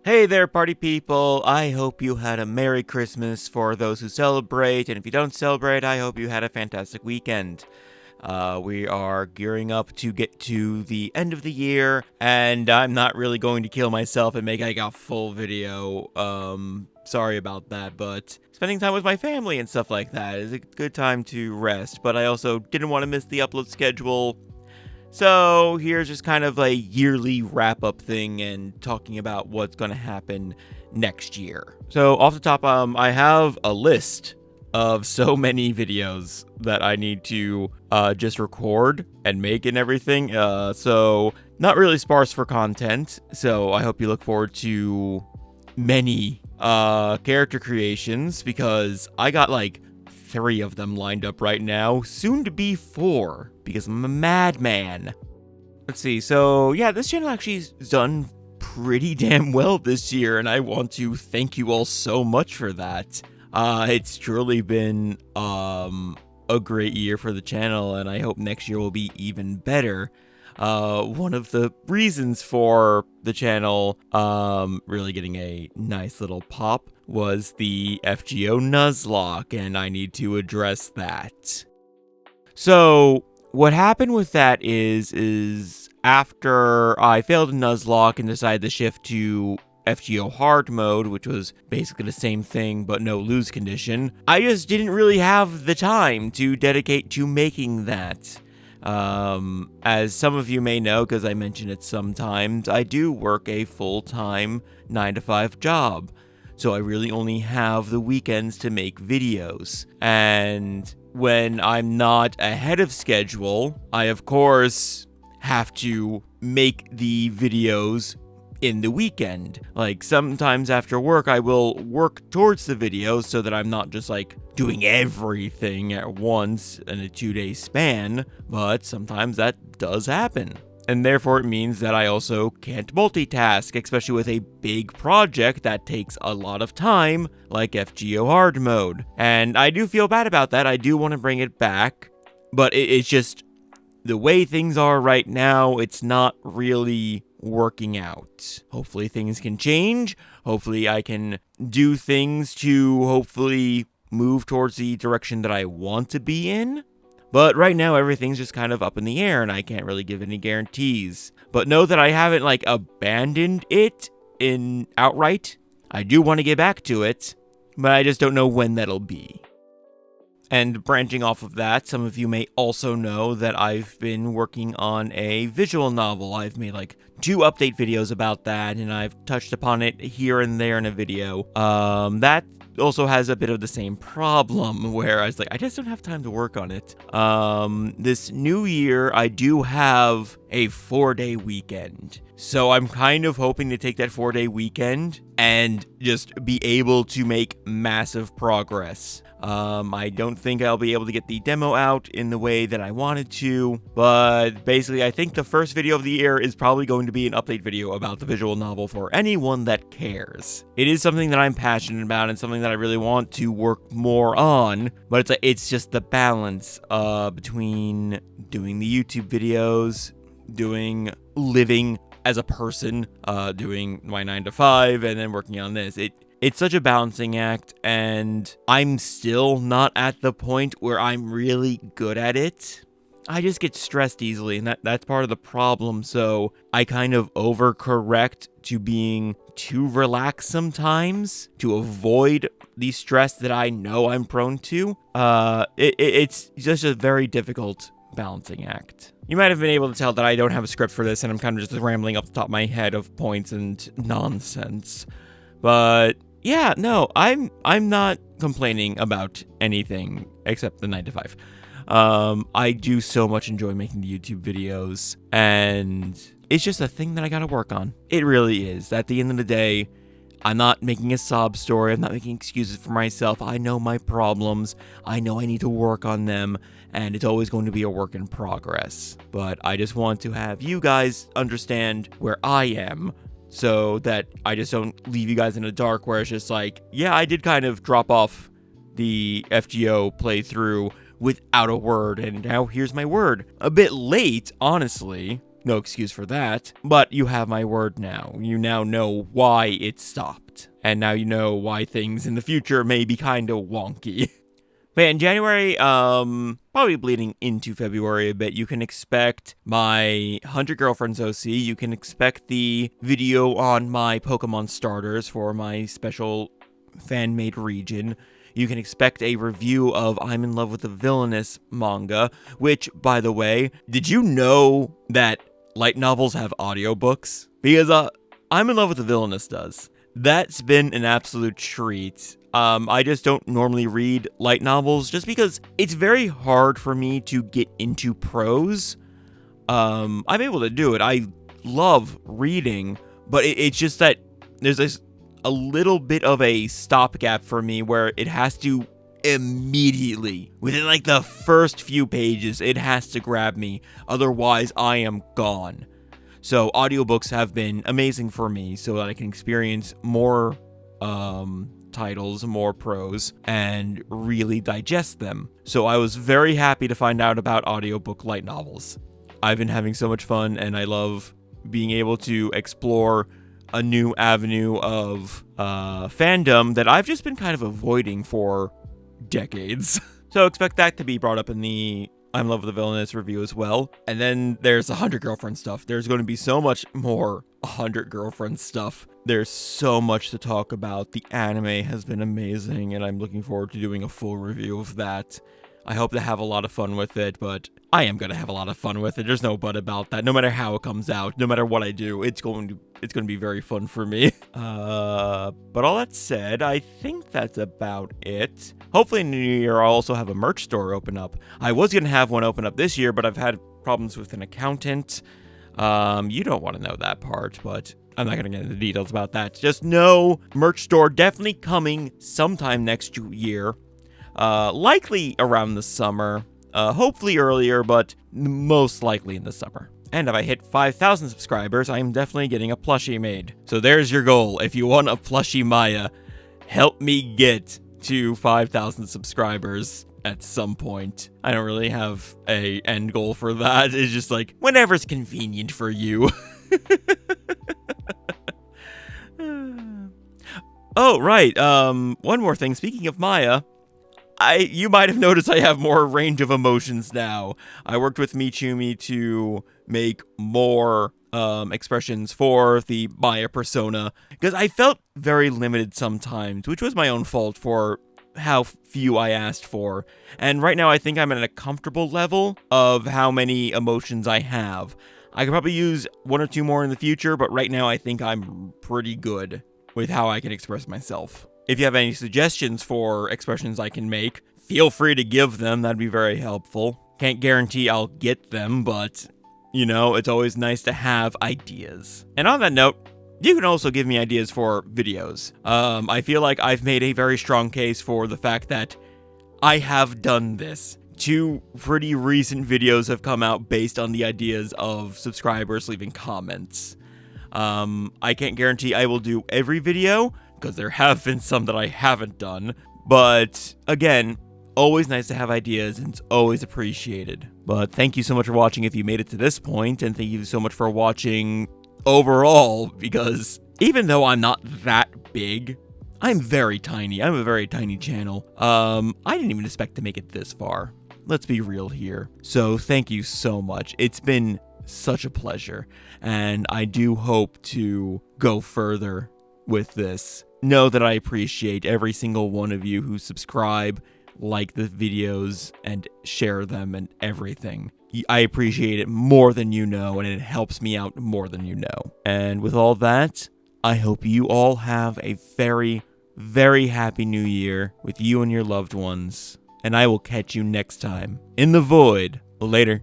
Hey there, party people! I hope you had a Merry Christmas for those who celebrate, and if you don't celebrate, I hope you had a fantastic weekend. We are gearing up to get to the end of the year, and I'm not really going to kill myself and make like a full video. Sorry about that, but spending time with my family and stuff like that is a good time to rest, but I also didn't want to miss the upload schedule. So here's just kind of a yearly wrap-up thing and talking about what's going to happen next year. So off the top, I have a list of so many videos that I need to just record and make and everything. So not really sparse for content. So I hope you look forward to many character creations because I got like 3 of them lined up right now, soon to be 4, because I'm a madman. Let's see, so yeah, this channel actually has done pretty damn well this year, and I want to thank you all so much for that. It's truly been a great year for the channel, and I hope next year will be even better. One of the reasons for the channel really getting a nice little pop was the FGO Nuzlocke, and I need to address that. So what happened with that is after I failed Nuzlocke and decided to shift to FGO hard mode, which was basically the same thing but no lose condition, I just didn't really have the time to dedicate to making that. As some of you may know, because I mention it sometimes, I do work a full-time 9-to-5 job, so I really only have the weekends to make videos. And when I'm not ahead of schedule, I of course have to make the videos in the weekend. Like sometimes after work, I will work towards the videos so that I'm not just like doing everything at once in a 2-day span, but sometimes that does happen. And therefore it means that I also can't multitask, especially with a big project that takes a lot of time, like FGO hard mode. And I do feel bad about that. I do want to bring it back, but it's just the way things are right now, it's not really working out. Hopefully things can change. Hopefully I can do things to hopefully move towards the direction that I want to be in. But right now everything's just kind of up in the air and I can't really give any guarantees. But know that I haven't like abandoned it in outright. I do want to get back to it, but I just don't know when that'll be. And branching off of that, some of you may also know that I've been working on a visual novel. I've made like 2 update videos about that, and I've touched upon it here and there in a video. That also has a bit of the same problem, where I was like, I just don't have time to work on it. This new year, I do have a 4-day weekend. So I'm kind of hoping to take that 4-day weekend and just be able to make massive progress. I don't think I'll be able to get the demo out in the way that I wanted to, but basically I think the first video of the year is probably going to be an update video about the visual novel for anyone that cares. It is something that I'm passionate about and something that I really want to work more on, but it's just the balance between doing the YouTube videos, living as a person, doing my 9-to-5, and then working on this. It's such a balancing act, and I'm still not at the point where I'm really good at it. I just get stressed easily, and that's part of the problem, so I kind of overcorrect to being too relaxed sometimes to avoid the stress that I know I'm prone to. It's just a very difficult balancing act. You might have been able to tell that I don't have a script for this, and I'm kind of just rambling up the top of my head of points and nonsense. But yeah, no, I'm not complaining about anything except the 9-to-5. I do so much enjoy making the YouTube videos, and it's just a thing that I gotta work on. It really is. At the end of the day, I'm not making a sob story. I'm not making excuses for myself. I know my problems. I know I need to work on them, and it's always going to be a work in progress. But I just want to have you guys understand where I am, so that I just don't leave you guys in the dark where it's just like, yeah, I did kind of drop off the FGO playthrough without a word, and now here's my word. A bit late, honestly, no excuse for that. But you have my word now. You now know why it stopped. And now you know why things in the future may be kind of wonky. But in January, probably bleeding into February a bit, you can expect my 100 Girlfriends OC. You can expect the video on my Pokemon starters for my special fan-made region. You can expect a review of I'm in Love with the Villainous manga, which, by the way, did you know that light novels have audiobooks? Because I'm in Love with the Villainous does. That's been an absolute treat. I just don't normally read light novels just because it's very hard for me to get into prose. I'm able to do it. I love reading, but it's just that there's a little bit of a stopgap for me where it has to immediately, within like the first few pages, it has to grab me. Otherwise, I am gone. So audiobooks have been amazing for me so that I can experience more titles, more prose, and really digest them. So I was very happy to find out about audiobook light novels. I've been having so much fun, and I love being able to explore a new avenue of fandom that I've just been kind of avoiding for decades. So expect that to be brought up in the I'm in Love with the Villainous review as well. And then there's 100 Girlfriend stuff. There's going to be so much more 100 Girlfriend stuff. There's so much to talk about. The anime has been amazing, and I'm looking forward to doing a full review of that. I hope to have a lot of fun with it, but I am going to have a lot of fun with it. There's no but about that. No matter how it comes out, no matter what I do, it's going to be very fun for me. But all that said, I think that's about it. Hopefully in the new year, I'll also have a merch store open up. I was going to have one open up this year, but I've had problems with an accountant. You don't want to know that part, but I'm not going to get into details about that. Just know, merch store definitely coming sometime next year. Likely around the summer, hopefully earlier, but most likely in the summer. And if I hit 5,000 subscribers, I'm definitely getting a plushie made. So there's your goal. If you want a plushie Maya, help me get to 5,000 subscribers at some point. I don't really have a end goal for that. It's just like, whenever's convenient for you. Oh, right. One more thing. Speaking of Maya, you might have noticed I have more range of emotions now. I worked with MiChumi to make more expressions for the Maya persona, because I felt very limited sometimes, which was my own fault for how few I asked for. And right now I think I'm at a comfortable level of how many emotions I have. I could probably use one or two more in the future, but right now I think I'm pretty good with how I can express myself. If you have any suggestions for expressions I can make, feel free to give them. That'd be very helpful. Can't guarantee I'll get them, but, you know, it's always nice to have ideas. And on that note, you can also give me ideas for videos. I feel like I've made a very strong case for the fact that I have done this. 2 pretty recent videos have come out based on the ideas of subscribers leaving comments. I can't guarantee I will do every video, because there have been some that I haven't done. But again, always nice to have ideas, and it's always appreciated. But thank you so much for watching if you made it to this point, and thank you so much for watching overall, because even though I'm not that big, I'm very tiny. I'm a very tiny channel. I didn't even expect to make it this far. Let's be real here. So thank you so much. It's been such a pleasure, and I do hope to go further with this. Know that I appreciate every single one of you who subscribe, like the videos, and share them and everything. I appreciate it more than you know, and it helps me out more than you know. And with all that, I hope you all have a very, very happy new year with you and your loved ones. And I will catch you next time in the void. Later.